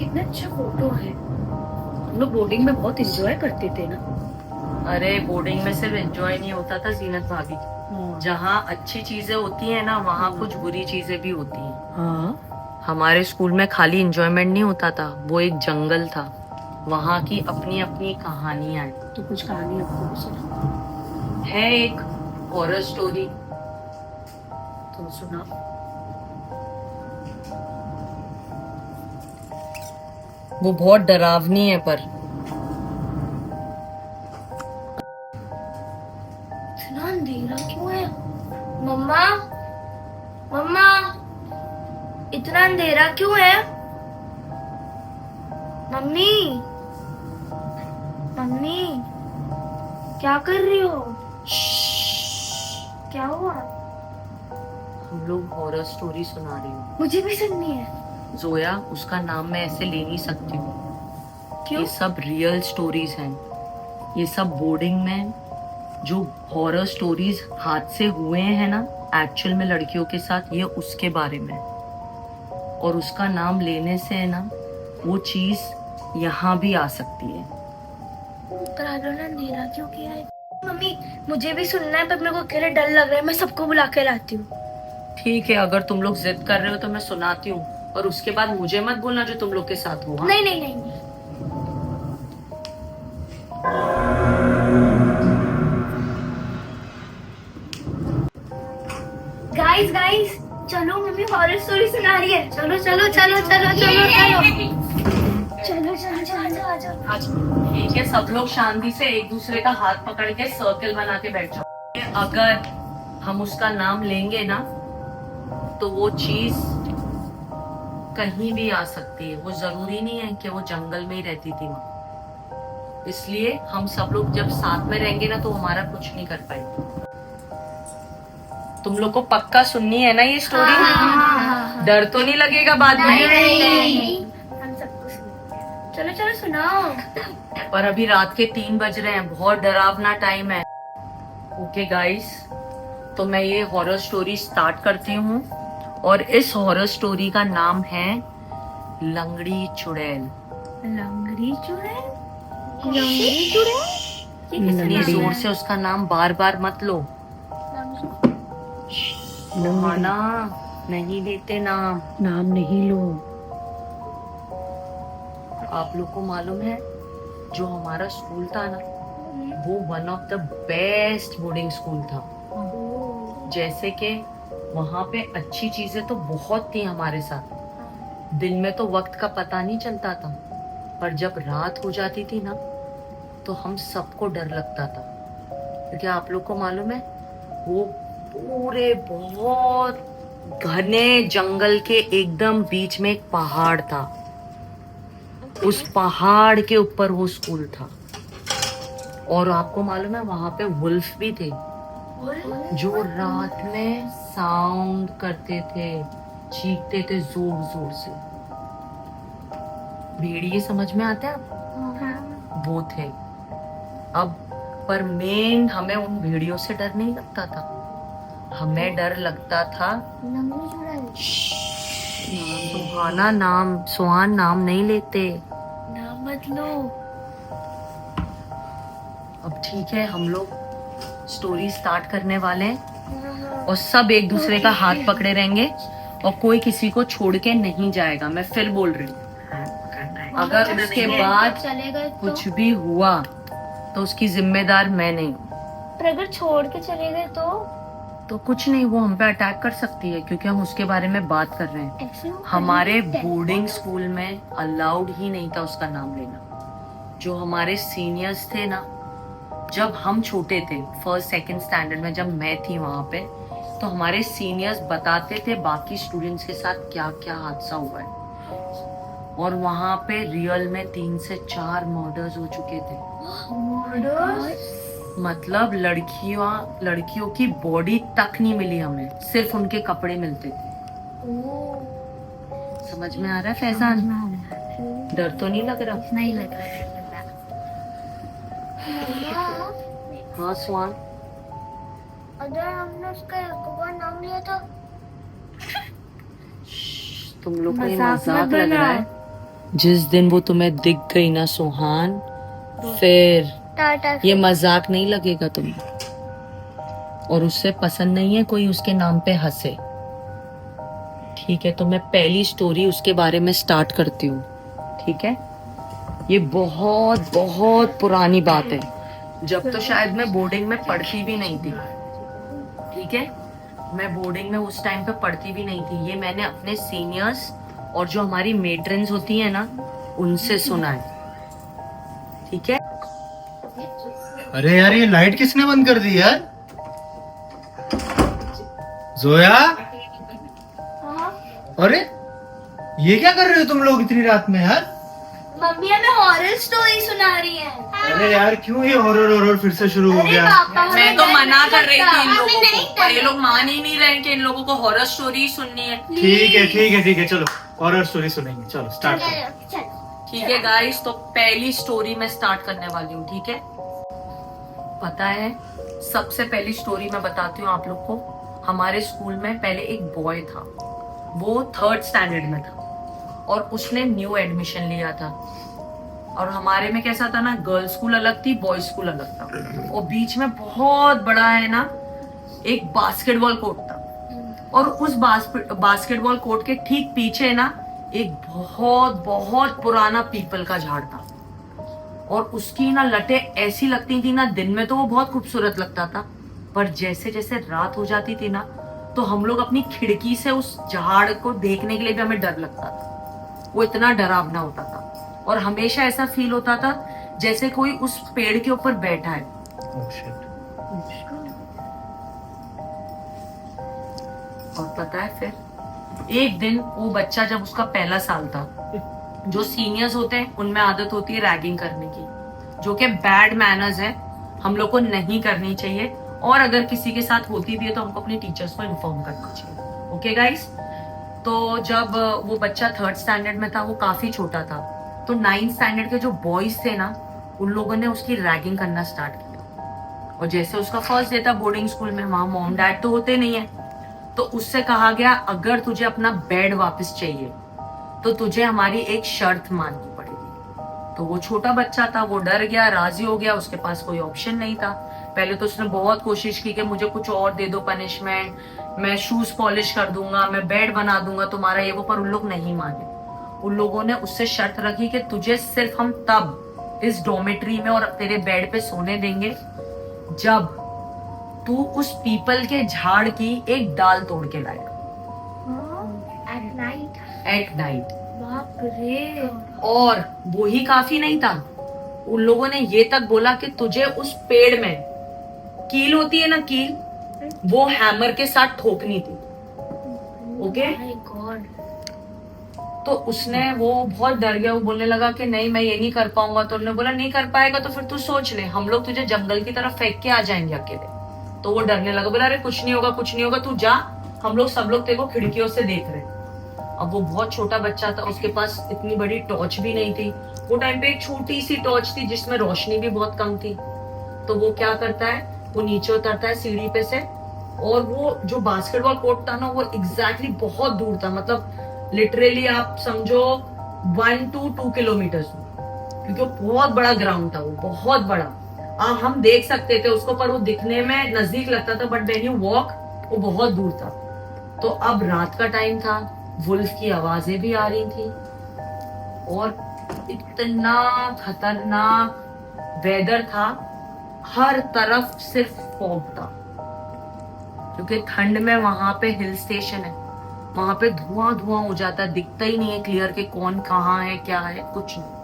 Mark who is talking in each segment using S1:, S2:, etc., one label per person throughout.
S1: कितने अच्छे फोटो है। हम लोग बोर्डिंग में बहुत एंजॉय करते थे ना।
S2: अरे बोर्डिंग में सिर्फ एंजॉय नहीं होता था जीनत भाभी, जहाँ अच्छी चीजें होती है ना वहाँ कुछ बुरी चीजें भी होती हैं।
S1: हाँ,
S2: हमारे स्कूल में खाली एंजॉयमेंट नहीं होता था, वो एक जंगल था, वहाँ की अपनी अपनी कहानियां हैं।
S1: तो कुछ कहानी आपको भी सुना
S2: है एक हॉरर स्टोरी।
S1: तो सुना।
S2: वो बहुत डरावनी है पर
S1: इतना अंधेरा क्यों है? मम्मा, मम्मा, इतना अंधेरा क्यों है? मम्मी, मम्मी, क्या कर रही हो? क्या हुआ?
S2: हम लोग हॉरर स्टोरी सुना रही हूँ।
S1: मुझे भी सुननी है।
S2: जोया, उसका नाम मैं ऐसे ले नहीं सकती हूँ।
S1: क्यों?
S2: ये सब रियल स्टोरीज हैं। ये सब बोर्डिंग में जो हॉरर स्टोरीज हाथ से हुए हैं ना एक्चुअल में लड़कियों के साथ, ये उसके बारे में है। और उसका नाम लेने से है ना वो चीज यहाँ भी आ सकती है।
S1: पर आलो ना, अंधेरा क्यों किया है? मम्मी, मुझे भी सुनना है, पर मेरे को अकेले डर लग रहा है। मैं सबको बुला के लाती हूँ।
S2: ठीक है, अगर तुम लोग जिद कर रहे हो तो मैं सुनाती हूँ, और उसके बाद मुझे मत बोलना जो तुम लोग के साथ हुआ।
S1: नहीं नहीं नहीं नहीं। गाइस गाइस, चलो, मम्मी हॉरर स्टोरी सुना रही है। चलो चलो चलो चलो चलो चलो चलो चलो चलो आ जाओ।
S2: अच्छा ठीक है, सब लोग शांति से एक दूसरे का हाथ पकड़ के सर्कल बना के बैठ जाओ। अगर हम उसका नाम लेंगे ना तो वो चीज कहीं भी आ सकती है। वो जरूरी नहीं है कि वो जंगल में ही रहती थी वहां। इसलिए हम सब लोग जब साथ में रहेंगे ना तो हमारा कुछ नहीं कर पाएंगे। तुम लोग को पक्का सुननी है ना ये स्टोरी?
S1: हाँ।
S2: डर तो नहीं लगेगा बाद में?
S1: नहीं, हम सबको सुनाते हैं। चलो चलो सुनाओ।
S2: पर अभी रात के 3 बज रहे हैं, बहुत डरावना टाइम है। ओके गाइस, तो मैं ये हॉरर स्टोरी स्टार्ट करती हूँ, और इस हॉरर स्टोरी का नाम है लंगड़ी चुड़ैल।
S1: लंगड़ी चुड़ैल? लंगड़ी चुड़ैल? ये किसने
S2: इतनी
S1: नाम
S2: जोर
S1: है?
S2: से उसका नाम बार बार मत लो। सुहाना, नहीं लेते नाम।
S1: नाम नहीं लो।
S2: आप लोग को मालूम है जो हमारा स्कूल था ना वो one of the best boarding school था। जैसे कि वहां पे अच्छी चीजें तो बहुत थी हमारे साथ। दिन में तो वक्त का पता नहीं चलता था, पर जब रात हो जाती थी ना तो हम सबको डर लगता था। क्योंकि आप लोग को मालूम है वो पूरे बहुत घने जंगल के एकदम बीच में एक पहाड़ था। उस पहाड़ के ऊपर वो स्कूल था। और आपको मालूम है वहां पे वुल्फ भी थे जो रात में साउंड करते थे, चीखते थे जोर जोर से। भेड़िए समझ में आते हैं आप? वो थे। अब पर मेन हमें उन भेड़ियों से डर नहीं लगता था, हमें डर लगता था सुहान नाम नहीं लेते।
S1: नाम मत लो।
S2: अब ठीक है, हम लोग स्टोरी स्टार्ट करने वाले हैं, और सब एक दूसरे का हाथ पकड़े रहेंगे, और कोई किसी को छोड़ के नहीं जाएगा। मैं फिर बोल रही हूँ, अगर उसके बाद कुछ भी हुआ तो उसकी जिम्मेदार मैं नहीं हूँ।
S1: पर अगर छोड़ के चले गए
S2: तो कुछ नहीं, वो हम पे अटैक कर सकती है, क्योंकि हम उसके बारे में बात कर रहे हैं।
S1: ऐसे वो
S2: हमारे
S1: करते हैं।
S2: बोर्डिंग स्कूल में अलाउड ही नहीं था उसका नाम लेना। जो हमारे सीनियर्स थे ना, जब हम छोटे थे फर्स्ट सेकंड स्टैंडर्ड में, जब मैं थी वहां पे, तो हमारे सीनियर्स बताते थे बाकी स्टूडेंट्स के साथ क्या क्या हादसा हुआ है। और वहां पे रियल में 3 से 4 मर्डर्स हो चुके थे। मतलब लड़कियों की बॉडी तक नहीं मिली हमें, सिर्फ उनके कपड़े मिलते थे। समझ में आ रहा है फैजान? डर तो नहीं लग रहा?
S1: नहीं लग रहा है।
S2: हाँ स्वान,
S1: अगर हमने उसका एक नाम लिया तो
S2: तुम लोग को ये
S1: मजाक
S2: मजाक
S1: मत
S2: लग रहा
S1: बनाओ।
S2: है? जिस दिन वो तुम्हें दिख गई ना सुहान, फिर
S1: टाटा।
S2: ये मजाक नहीं लगेगा तुम्हें। और उससे पसंद नहीं है कोई उसके नाम पे हंसे। ठीक है, तो मैं पहली स्टोरी उसके बारे में स्टार्ट करती हूँ। ठीक है, ये बहुत बहुत पुरानी बात है, जब तो शायद मैं बोर्डिंग में पढ़ती भी नहीं थी। ठीक है, मैं बोर्डिंग में उस टाइम पे पढ़ती भी नहीं थी। ये मैंने अपने सीनियर्स और जो हमारी मेट्रन्स होती है ना, उनसे सुना है। ठीक है,
S3: अरे यार, ये लाइट किसने बंद कर दी यार? जोया,
S1: हाँ?
S3: अरे ये क्या कर रहे हो तुम लोग इतनी रात में यार?
S1: मम्मी हमें हॉरर स्टोरी सुना रही है।
S3: अरे यार, क्यों ये हॉरर हॉरर फिर से शुरू हो
S1: अरे
S3: गया?
S1: पापा, हमें
S2: मैं तो
S1: डर
S2: मना
S1: नहीं
S2: कर रही थी इन
S1: लगता।
S2: लोगों को, पर ये लोग मान ही नहीं रहे कि इन लोगों को हॉरर स्टोरी सुननी है।
S3: ठीक है ठीक है ठीक है, चलो हॉरर स्टोरी सुनेंगे। चलो स्टार्ट करो।
S1: चल।
S2: ठीक है गाइस, तो पहली स्टोरी मैं स्टार्ट करने वाली हूँ। ठीक है, पता है, सबसे पहली स्टोरी मैं बताती हूँ आप लोग को। हमारे स्कूल में पहले एक बॉय था, वो 3rd स्टैंडर्ड में था और उसने न्यू एडमिशन लिया था। और हमारे में कैसा था ना, गर्ल्स स्कूल अलग थी, बॉयज स्कूल अलग था, और बीच में बहुत बड़ा है ना एक बास्केटबॉल कोर्ट था। और उस बास्केटबॉल कोर्ट के ठीक पीछे ना एक बहुत बहुत पुराना पीपल का झाड़ था। और उसकी ना लटें ऐसी लगती थी ना, दिन में तो वो बहुत खूबसूरत लगता था, पर जैसे जैसे रात हो जाती थी ना, तो हम लोग अपनी खिड़की से उस झाड़ को देखने के लिए भी हमें डर लगता था। वो इतना डरावना होता था और हमेशा ऐसा फील होता था जैसे कोई उस पेड़ के ऊपर बैठा है।
S3: Oh, shit.
S2: और पता है, फिर एक दिन वो बच्चा, जब उसका पहला साल था, जो सीनियर्स होते हैं उनमें आदत होती है रैगिंग करने की, जो कि बैड मैनर्स है, हम लोग को नहीं करनी चाहिए। और अगर किसी के साथ होती भी है तो हमको अपने टीचर्स को इन्फॉर्म करना चाहिए। ओके गाइस, तो जब वो बच्चा 3rd स्टैंडर्ड में था, वो काफी छोटा था, तो 9th स्टैंडर्ड के जो बॉयज थे ना, उन लोगों ने उसकी रैगिंग करना स्टार्ट किया। और जैसे उसका फर्स्ट डे था बोर्डिंग स्कूल में, वहां मॉम डैड तो होते नहीं है, तो उससे कहा गया अगर तुझे अपना बेड वापस चाहिए तो तुझे हमारी एक शर्त माननी पड़ेगी। तो वो छोटा बच्चा था, वो डर गया, राजी हो गया, उसके पास कोई ऑप्शन नहीं था। पहले तो उसने बहुत कोशिश की कि मुझे कुछ और दे दो पनिशमेंट, मैं शूज पॉलिश कर दूंगा, मैं बेड बना दूंगा तुम्हारा, ये वो, पर उन लोग नहीं माने। उन लोगों ने उससे शर्त रखी कि तुझे सिर्फ हम तब इस डॉर्मेट्री में और तेरे बेड पे सोने देंगे जब तू उस पीपल के झाड़ की एक डाल तोड़ के लाएगा
S1: एट नाइट।
S2: At night.
S1: बाप रे।
S2: और वो ही काफी नहीं था, उन लोगों ने ये तक बोला कि तुझे उस पेड़ में कील होती है ना, कील, वो हैमर के साथ ठोकनी थी। Okay,
S1: my God.
S2: तो उसने, वो बहुत डर गया, वो बोलने लगा कि नहीं मैं ये नहीं कर पाऊंगा। तो उन्होंने बोला नहीं कर पाएगा तो फिर तू सोच ले, हम लोग तुझे जंगल की तरफ फेंक के आ जाएंगे अकेले। तो वो डरने लगा, बोला अरे कुछ नहीं होगा कुछ नहीं होगा, तू जा, हम लोग सब लोग तेरे को खिड़कियों से देख रहे हैं। अब वो बहुत छोटा बच्चा था, उसके पास इतनी बड़ी टॉर्च भी नहीं थी। वो टाइम पे एक छोटी सी टॉर्च थी जिसमें रोशनी भी बहुत कम थी। तो वो क्या करता है, वो नीचे उतरता है सीढ़ी पे से, और वो जो बास्केटबॉल कोर्ट था ना, वो एग्जैक्टली बहुत दूर था, मतलब लिटरली आप समझो 1 to 2 किलोमीटर, क्योंकि वो बहुत बड़ा ग्राउंड था, वो बहुत बड़ा। हम देख सकते थे उसको, पर वो दिखने में नजदीक लगता था, बट व्हेन यू वॉक वो बहुत दूर था। तो अब रात का टाइम था, वुल्फ की आवाजें भी आ रही थी, और इतना खतरनाक वेदर था, हर तरफ सिर्फ फॉग था, क्योंकि ठंड में वहां पे हिल स्टेशन है, वहां पे धुआं धुआं हो जाता है, दिखता ही नहीं है क्लियर कि कौन कहाँ है क्या है, कुछ नहीं।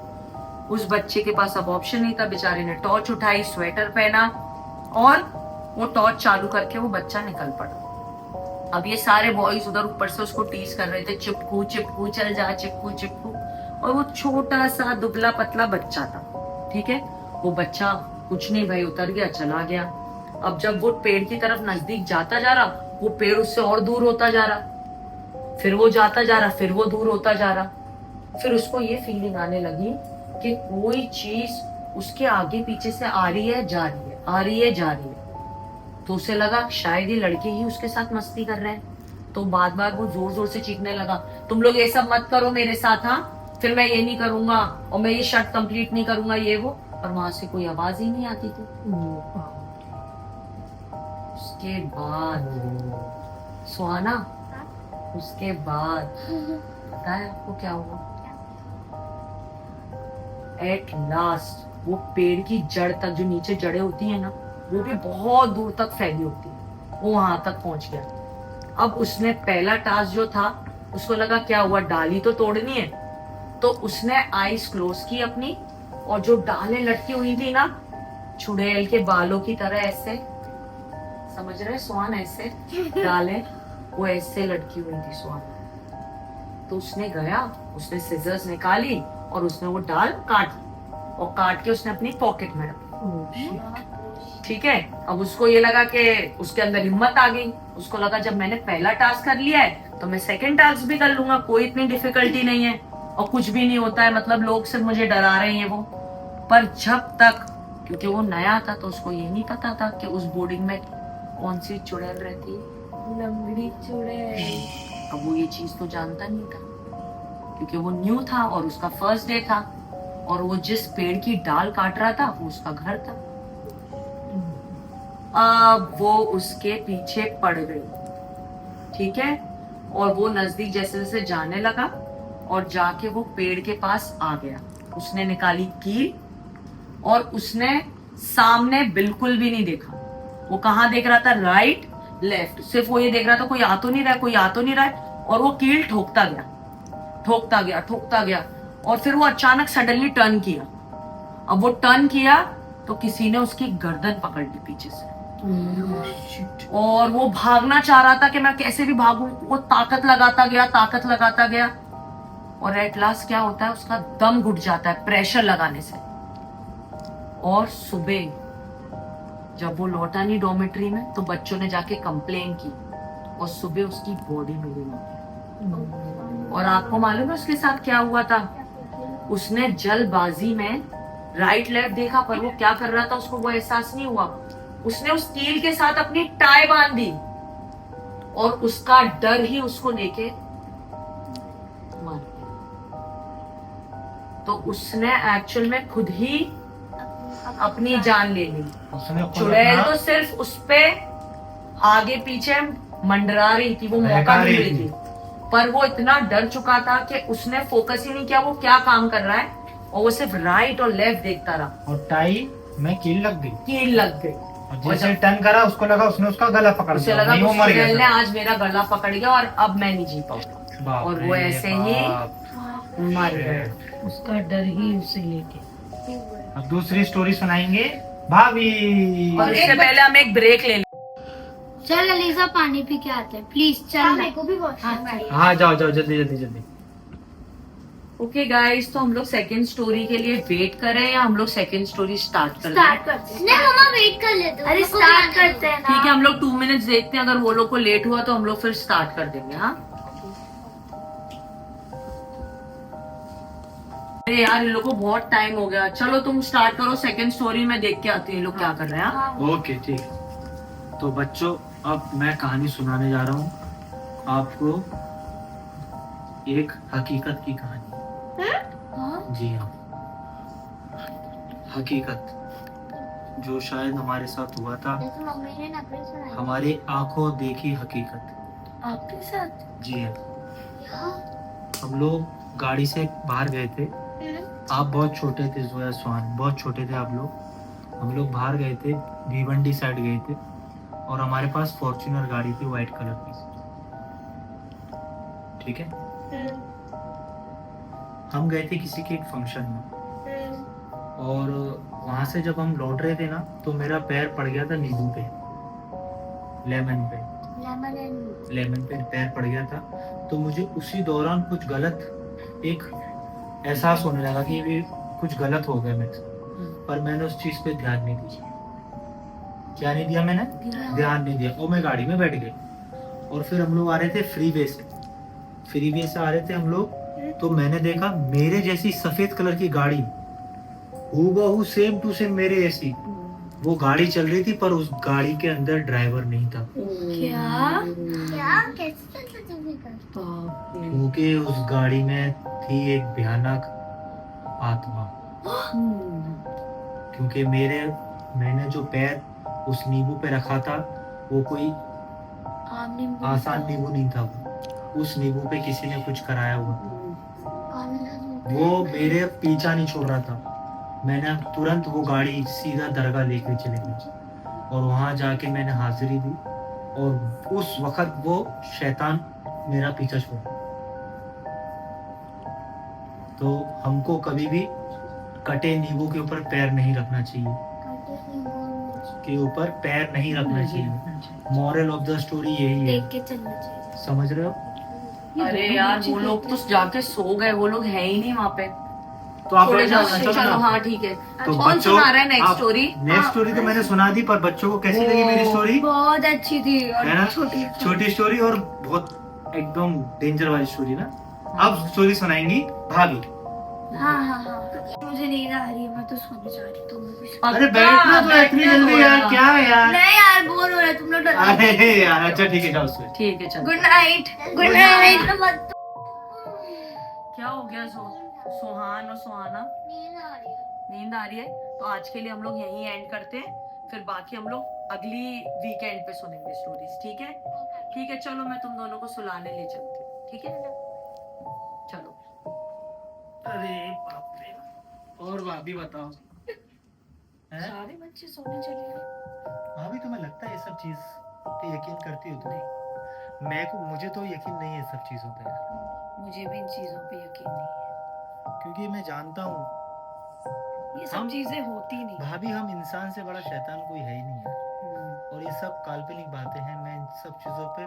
S2: उस बच्चे के पास अब ऑप्शन नहीं था, बेचारे ने टॉर्च उठाई, स्वेटर पहना, और वो टॉर्च चालू करके वो बच्चा निकल पड़ा। अब ये सारे बॉयज उधर ऊपर से उसको टीज कर रहे थे, चिपकू चिपकू चल जा, चिपकू चिपकू, और वो छोटा सा दुबला पतला बच्चा था। ठीक है, वो बच्चा कुछ नहीं भाई, उतर गया, चला गया। अब जब वो पेड़ की तरफ नजदीक जाता जा रहा, वो पेड़ उससे और दूर होता जा रहा, फिर वो जाता जा रहा, फिर वो दूर होता जा रहा। फिर उसको ये फीलिंग आने लगी कि कोई चीज उसके आगे पीछे से आ रही है जा रही है, आ रही है जा रही है। तो उसे लगा शायद ये लड़के ही उसके साथ मस्ती कर रहे हैं, तो बार बार वो जोर जोर से चीखने लगा, तुम लोग ये सब मत करो मेरे साथ, हाँ, फिर मैं ये नहीं करूंगा और मैं ये शर्ट कंप्लीट नहीं करूंगा, ये वो। और वहां से कोई आवाज ही नहीं आती थी। उसके बाद सुहाना, उसके बाद पता है आपको क्या हुआ? एट लास्ट वो पेड़ की जड़ तक, जो नीचे जड़ें होती है ना, वो भी बहुत दूर तक फैली होती है, वो वहां तक पहुंच गया। अब उसने पहला टास्क जो था, उसको लगा क्या हुआ, डाली तो तोड़नी है, तो उसने आईज क्लोज की अपनी, और जो डालें लटकी हुई थी ना चुड़ैल के बालों की तरह, ऐसे समझ रहे स्वान, ऐसे डालें वो ऐसे लटकी हुई थी स्वान। तो उसने गया, उसने सिजर्स निकाली और उसने वो डाल काट ली, और काट के उसने अपनी पॉकेट में रखी। ठीक है, अब उसको ये लगा कि उसके अंदर हिम्मत आ गई, उसको लगा जब मैंने पहला टास्क कर लिया है तो मैं सेकंड टास्क भी कर लूंगा, कोई इतनी डिफिकल्टी नहीं है और कुछ भी नहीं होता है, मतलब लोग सिर्फ मुझे डरा रहे हैं वो। पर जब तक, क्योंकि वो नया था तो उसको ये नहीं पता था कि उस बोर्डिंग में कौन सी चुड़ैल रहती है, लंगड़ी चुड़ैल। अब वो ये चीज तो जानता नहीं था, क्योंकि वो न्यू था और उसका फर्स्ट डे था, और वो जिस पेड़ की डाल काट रहा था वो उसका घर था। अब वो उसके पीछे पड़ गई, ठीक है, और वो नजदीक जैसे जैसे जाने लगा और जाके वो पेड़ के पास आ गया। उसने निकाली कील और उसने सामने बिल्कुल भी नहीं देखा। वो कहाँ देख रहा था, राइट लेफ्ट, सिर्फ वो ये देख रहा था कोई आ तो नहीं रहा है, कोई आ तो नहीं रहा है, और वो कील ठोकता गया, ठोकता गया, ठोकता गया, और फिर वो अचानक सडनली टर्न किया। अब वो टर्न किया तो किसी ने उसकी गर्दन पकड़ ली पीछे से, और वो भागना चाह रहा था कि मैं कैसे भी भागूं, वो ताकत लगाता गया, ताकत लगाता गया, और एट लास्ट क्या होता है, उसका दम घुट जाता है प्रेशर लगाने से। और सुबह जब वो लौटा नहीं डॉर्मेट्री में, तो बच्चों ने जाके कंप्लेन की, और सुबह उसकी बॉडी मिली नहीं। और आपको मालूम है उसके साथ क्या हुआ था? उसने जल्दबाजी में राइट लेफ्ट देखा, पर वो क्या कर रहा था उसको वो एहसास नहीं हुआ। उसने उस कील के साथ अपनी टाई बांध दी, और उसका डर ही उसको लेके मार दिया। तो उसने एक्चुअल में खुद ही अपनी जान ले ली। चुड़ैल तो सिर्फ उस पे आगे पीछे मंडरा रही थी, वो मौका नहीं रही थी, पर वो इतना डर चुका था कि उसने फोकस ही नहीं किया वो क्या काम कर रहा है, और वो सिर्फ राइट और लेफ्ट देखता रहा।
S3: और टाई में कील लग गई,
S2: कील लग गई,
S3: और जैसे टर्न करा उसको लगा उसने उसका गला पकड़
S2: उसे
S3: लिया,
S2: लगा
S3: नहीं वो मर
S2: चुड़ैल ने
S3: गया।
S2: आज मेरा गला पकड़ गया और अब मैं नहीं जी पाऊंगा, और वो ऐसे ही मर गया।
S4: उसका डर ही उसे लेके।
S3: अब दूसरी स्टोरी सुनाएंगे भाभी।
S2: और इससे पहले हम एक ब्रेक ले लें।
S1: चल अलीजा पानी पी के आते हैं प्लीज, चल। मेरे को भी वॉशरूम चाहिए।
S3: हाँ जाओ जाओ जल्दी जल्दी जल्दी।
S2: ओके गाइस, तो हम लोग सेकंड स्टोरी के लिए वेट कर रहे हैं या हम लोग सेकंड स्टोरी स्टार्ट कर रहे हैं?
S1: स्टार्ट करते हैं। नहीं मम्मा वेट कर लेते हैं। अरे स्टार्ट करते हैं ना।
S2: ठीक है, हम लोग 2 मिनट्स देखते हैं, अगर वो लोग को लेट हुआ तो हम लोग फिर स्टार्ट कर देंगे। हाँ, अरे यार इन लोग को बहुत टाइम हो गया, चलो तुम स्टार्ट करो, सेकंड स्टोरी में देख के आती है लोग क्या कर रहे हैं। हाँ?
S3: ओके ठीक है। तो बच्चों अब मैं कहानी सुनाने जा रहा हूँ आपको, एक हकीकत की कहानी। जी हाँ, हकीकत जो शायद हमारे साथ हुआ था,
S1: जैसे मम्मी ने नकली सुनाई।
S3: हमारी आंखों देखी हकीकत।
S1: आपके साथ?
S3: जी हाँ,
S1: हाँ।
S3: हम लोग गाड़ी से बाहर गए थे। आप बहुत छोटे थे जोया स्वान, बहुत छोटे थे आप लोग। हम लोग बाहर गए थे, भिवंडी साइड गए थे, और हमारे पास फॉर्च्यूनर गाड़ी थी व्हाइट कलर की, ठीक है। हम गए थे किसी के एक फंक्शन में, और वहां से जब हम लौट रहे थे ना, तो मेरा पैर पड़ गया था नींबू पे, लेमन पे, लेमन पे पैर पड़ गया था। तो मुझे उसी दौरान कुछ गलत एक एहसास होने लगा कि ये कुछ गलत हो गया मेरे से, पर मैंने उस चीज पे ध्यान नहीं दिया। क्या नहीं दिया मैंने? ध्यान नहीं दिया, और मैं गाड़ी में बैठ गई। और फिर हम लोग आ रहे थे फ्रीवे से आ रहे थे हम लोग, तो मैंने देखा मेरे जैसी सफेद कलर की गाड़ी, हूबहू सेम टू सेम मेरे जैसी, वो गाड़ी चल रही थी, पर उस गाड़ी के अंदर ड्राइवर नहीं था।
S1: क्या क्या कैसे
S2: बाप रे।
S3: क्योंकि उस गाड़ी में थी एक भयानक आत्मा। क्योंकि मैंने जो पैर उस नींबू पे रखा था वो कोई आसान नींबू नहीं था। उस नींबू पे किसी ने कुछ कराया हुआ था। वो मेरे पीछा नहीं छोड़ रहा था। मैंने तुरंत वो गाड़ी सीधा दरगाह लेकर चले गए और वहां जाके मैंने हाजिरी दी और उस वक्त वो शैतान मेरा पीछा छोड़ा। तो हमको कभी भी कटे नींबू के ऊपर पैर नहीं रखना चाहिए, के ऊपर पैर नहीं रखना चाहिए। मॉरल ऑफ द स्टोरी यही है,
S1: देख के चलना चाहिए।
S3: समझ रहे हो?
S2: अरे यार वो लोग तो जाके सो गए, वो लोग है ही नहीं वहाँ पे।
S3: तो आप
S2: थोड़े
S3: बैठ जाओ,
S2: चलो
S3: चलो ना।
S2: हाँ ठीक है।
S3: तो
S2: कौन
S3: बच्चों,
S2: सुना रहा है नेक्स्ट
S3: आप-
S2: स्टोरी?
S3: नेक्स्ट स्टोरी तो मैंने सुना दी, पर बच्चों को कैसी लगी मेरी स्टोरी?
S1: बहुत अच्छी थी और
S3: है ना?
S1: छोटी
S3: छोटी स्टोरी और बहुत एकदम डेंजर वाली स्टोरी ना। अब स्टोरी सुनाएंगी भाभी।
S1: हाँ हाँ हाँ मुझे नींद आ रही है, मैं तो सोने जा रही हूँ। तुम लोग भी सो-
S3: अरे बैठना तो इतनी जल्दी यार, क्या है यार?
S1: नहीं यार बोर हो रहा है, तुम लोग डरा
S3: अरे यार अच्छा ठीक है, जाओ सो।
S2: ठीक है चलो।
S1: Good night good night.
S2: क्या हो गया सुहान और सुहाना? नींद आ रही है? तो आज के लिए हम लोग यहीं एंड करते हैं, फिर बाकी हम लोग अगली वीकेंड पे सुनेंगे स्टोरीज। ठीक है? ठीक है चलो, मैं तुम दोनों को सुलाने ले चलती हूँ। ठीक है चलो।
S3: अरे बाप रे। और भाभी बताओ, हैं?
S1: सारे बच्चे सोने चले गए।
S3: भाभी तुम्हें लगता है ये सब चीज पे यकीन करती हो तुम? मुझे तो यकीन नहीं है सब चीजों पे यार।
S2: मुझे भी इन चीजों पे यकीन नहीं है,
S3: क्योंकि मैं जानता हूँ
S2: ये सब
S3: हम-
S2: चीजें होती नहीं।
S3: भाभी हम इंसान से बड़ा शैतान कोई है ही नहीं है। और ये सब काल्पनिक बातें हैं, मैं इन सब चीज़ों पे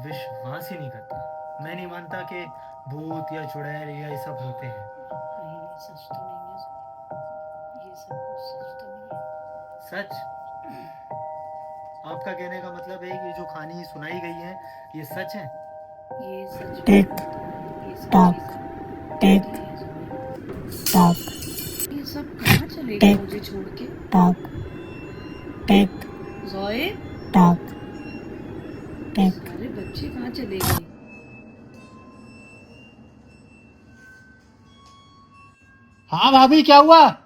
S3: विश्वास ही नहीं करता। मैं नहीं मानता कि भूत या चुड़ैल या ये सब होते हैं।
S2: कहीं ये सच तो नहीं है, ये सब कुछ सच तो नहीं है।
S3: सच? आपका कहने का मतलब है कि जो कहानी सुनाई गई है ये सच है?
S2: ये सच
S5: टिक
S2: ये सब
S5: टॉक,
S2: चीजें
S5: टिक
S2: होती हैं।
S5: टॉक,
S2: ये सब कहाँ चले गए मुझे छोड़ के?
S5: टॉक, टिक
S2: जोए
S5: टॉक, टिक
S2: सारे बच्चे कहाँ चले गए?
S3: हाँ भाभी क्या हुआ?